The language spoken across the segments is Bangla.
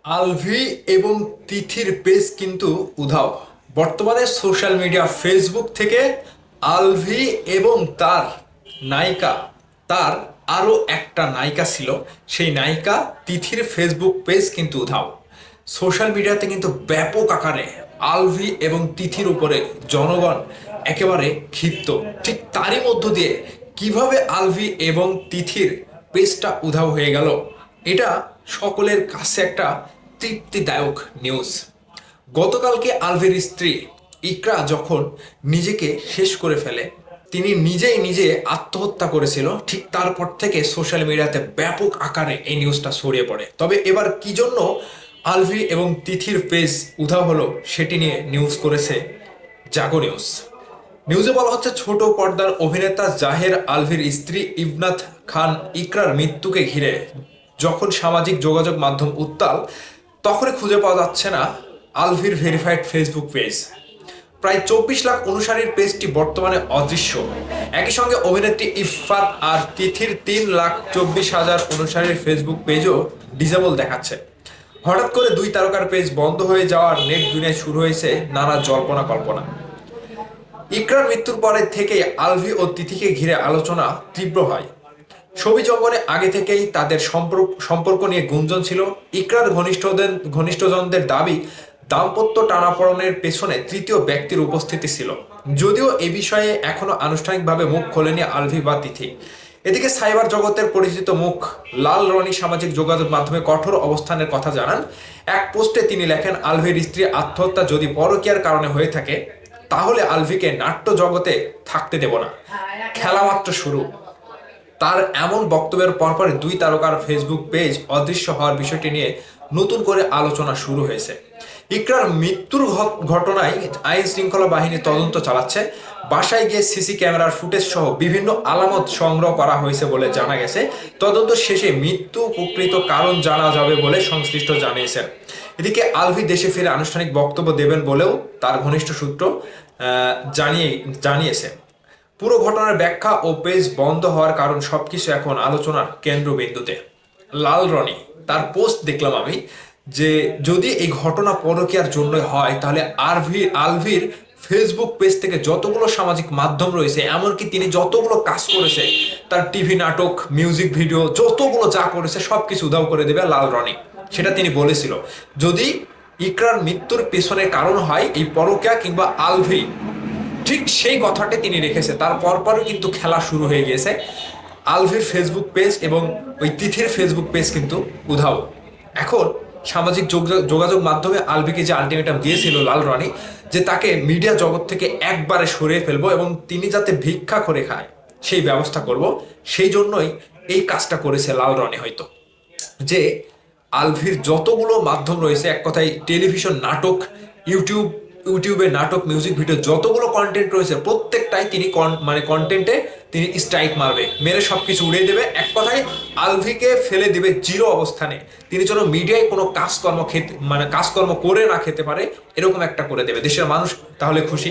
আলভি এবং তিথির পেজ কিন্তু উধাও। বর্তমানে সোশ্যাল মিডিয়া ফেসবুক থেকে আলভি এবং তার নায়িকা, তার আরও একটা নায়িকা ছিল, সেই নায়িকা তিথির ফেসবুক পেজ কিন্তু উধাও। সোশ্যাল মিডিয়াতে কিন্তু ব্যাপক আকারে আলভি এবং তিথির উপরে জনগণ একেবারে ক্ষিপ্ত। ঠিক তারই মধ্য দিয়ে কিভাবে আলভি এবং তিথির পেজটা উধাও হয়ে গেল, এটা সকলের কাছে একটা তৃপ্তিদায়ক নিউজ। গতকালকে আলভির স্ত্রী ইকরা যখন নিজেকে শেষ করে ফেলে, তিনি নিজেই নিজে আত্মহত্যা করেছিল, ঠিক তারপর থেকে সোশ্যাল মিডিয়াতে ব্যাপক আকারে এই নিউজটা ছড়িয়ে পড়ে। তবে এবার কি জন্য আলভি এবং তিথির পেজ উধাও হলো সেটি নিয়ে নিউজ করেছে জাগো নিউজ। নিউজে বলা হচ্ছে, ছোট পর্দার অভিনেতা জাহের আলভির স্ত্রী ইবনাথ খান ইকরার মৃত্যুকে ঘিরে যখন সামাজিক যোগাযোগ মাধ্যম উত্তাল, তখনই খুঁজে পাওয়া যাচ্ছে না আলভির ভেরিফাইড ফেসবুক পেজ। প্রায় 24 লাখ অনুসারীর পেজটি বর্তমানে অদৃশ্য। একই সঙ্গে অভিনেত্রী ইফফাত আর তিথির 3,24,000 অনুসারীর ফেসবুক পেজও ডিসেবল দেখাচ্ছে। হঠাৎ করে দুই তারকার পেজ বন্ধ হয়ে যাওয়ার নেট দুনিয়ায় শুরু হয়েছে নানা জল্পনা কল্পনা। ইকরার মৃত্যুর পরে থেকেই আলভি ও তিথিকে ঘিরে আলোচনা তীব্র হয়। ছবি জগতে আগে থেকেই তাদের সম্পর্ক নিয়ে গুঞ্জন ছিল। ইকরার ঘনিষ্ঠজনদের দাবি, দাম্পত্য টানাপোড়েনের পেছনে তৃতীয় ব্যক্তির উপস্থিতি ছিল। যদিও এ বিষয়ে এখনো আনুষ্ঠানিকভাবে মুখ খোলেনি আলভি বা তিথি। এদিকে সাইবার জগতের পরিচিত মুখ লাল রনি সামাজিক যোগাযোগ মাধ্যমে কঠোর অবস্থানের কথা জানান। এক পোস্টে তিনি লেখেন, আলভির স্ত্রী আত্মহত্যা যদি পরকীয়ার কারণে হয়ে থাকে, তাহলে আলভিকে নাট্য জগতে থাকতে দেব না, খেলা মাত্র শুরু। তার এমন বক্তব্যের পরপরই দুই তারকার ফেসবুক পেজ অদৃশ্য হওয়ার বিষয়টি নিয়ে নতুন করে আলোচনা শুরু হয়েছে। ইকরার মৃত্যুর ঘটনায় আইন শৃঙ্খলা বাহিনী তদন্ত চালাচ্ছে। বাসায় গিয়ে সিসি ক্যামেরার ফুটেজ সহ বিভিন্ন আলামত সংগ্রহ করা হয়েছে বলে জানা গেছে। তদন্ত শেষে মৃত্যু প্রকৃত কারণ জানা যাবে বলে সংশ্লিষ্ট জানিয়েছেন। এদিকে আলভি দেশে ফিরে আনুষ্ঠানিক বক্তব্য দেবেন বলেও তার ঘনিষ্ঠ সূত্র জানিয়েছে। পুরো ঘটনার ব্যাখ্যা ও পেজ বন্ধ হওয়ার কারণ সবকিছু এখন আলোচনার কেন্দ্রবিন্দুতে। লাল রনি তার পোস্ট দেখলাম আমি, যে যদি এই ঘটনা পরকীয়ার জন্য হয়, তাহলে আলভির ফেসবুক পেজ থেকে যতগুলো সামাজিক মাধ্যম রয়েছে, এমনকি তিনি যতগুলো কাজ করেছে, তার টিভি নাটক, মিউজিক ভিডিও, যতগুলো যা করেছে সবকিছু উধাও করে দেবে লাল রনি। সেটা তিনি বলেছিল। যদি ইকরার মৃত্যুর পেছনের কারণ হয় এই পরকীয়া কিংবা আলভি, ঠিক সেই কথাটি তিনি রেখেছে। তার পরপরই কিন্তু খেলা শুরু হয়ে গিয়েছে। আলভির ফেসবুক পেজ এবং ওই তিথির ফেসবুক পেজ কিন্তু উধাও। এখন সামাজিক যোগাযোগ মাধ্যমে আলভিকে যে আলটিমেটাম দিয়েছিল লাল রনি, যে তাকে মিডিয়া জগৎ থেকে একবারে সরিয়ে ফেলবো এবং তিনি যাতে ভিক্ষা করে খায় সেই ব্যবস্থা করব, সেই জন্যই এই কাজটা করেছে লাল রনি। হয়তো যে আলভির যতগুলো মাধ্যম রয়েছে, এক কথায় টেলিভিশন, নাটক, ইউটিউবে নাটক, মিউজিক ভিডিও, যতগুলো কন্টেন্ট রয়েছে প্রত্যেকটাই তিনি কন্টেন্টে তিনি স্ট্রাইক মারবে, মেরে সবকিছু উড়িয়ে দেবে। এক কথায় আলভিকে ফেলে দেবে জিরো অবস্থানে। তিনি যেন মিডিয়ায় কোনো কাজকর্ম করে না খেতে পারে, এরকম একটা করে দেবে। দেশের মানুষ তাহলে খুশি।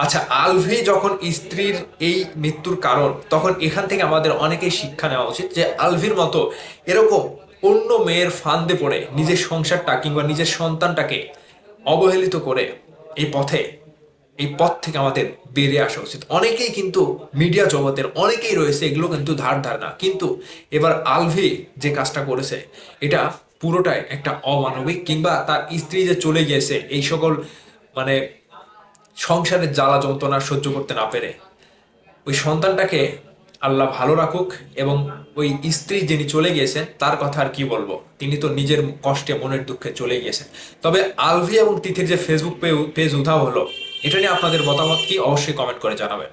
আচ্ছা, আলভি যখন স্ত্রীর এই মৃত্যুর কারণ, তখন এখান থেকে আমাদের অনেকেই শিক্ষা নেওয়া উচিত যে আলভির মতো এরকম অন্য মেয়ের ফান্দে পড়ে নিজের সংসারটা কিংবা নিজের সন্তানটাকে অবহেলিত করে এই পথ থেকে আমাদের বেরিয়ে আসা উচিত। অনেকেই কিন্তু মিডিয়া জগতের অনেকেই রয়েছে, এগুলো কিন্তু ধার না। কিন্তু এবার আলভি যে কাজটা করেছে, এটা পুরোটাই একটা অমানবিক। কিংবা তার স্ত্রী যে চলে গিয়েছে এই সকল মানে সংসারের জ্বালা যন্ত্রণা সহ্য করতে না পেরে, ওই সন্তানটাকে আল্লাহ ভালো রাখুক। এবং ওই স্ত্রী যিনি চলে গিয়েছেন তার কথা আর কি বলবো, তিনি তো নিজের কষ্টে মনের দুঃখে চলে গিয়েছেন। তবে আলভি এবং তিথির যে ফেসবুক পেজ উধাও হলো, এটা নিয়ে আপনাদের মতামত কি, অবশ্যই কমেন্ট করে জানাবেন।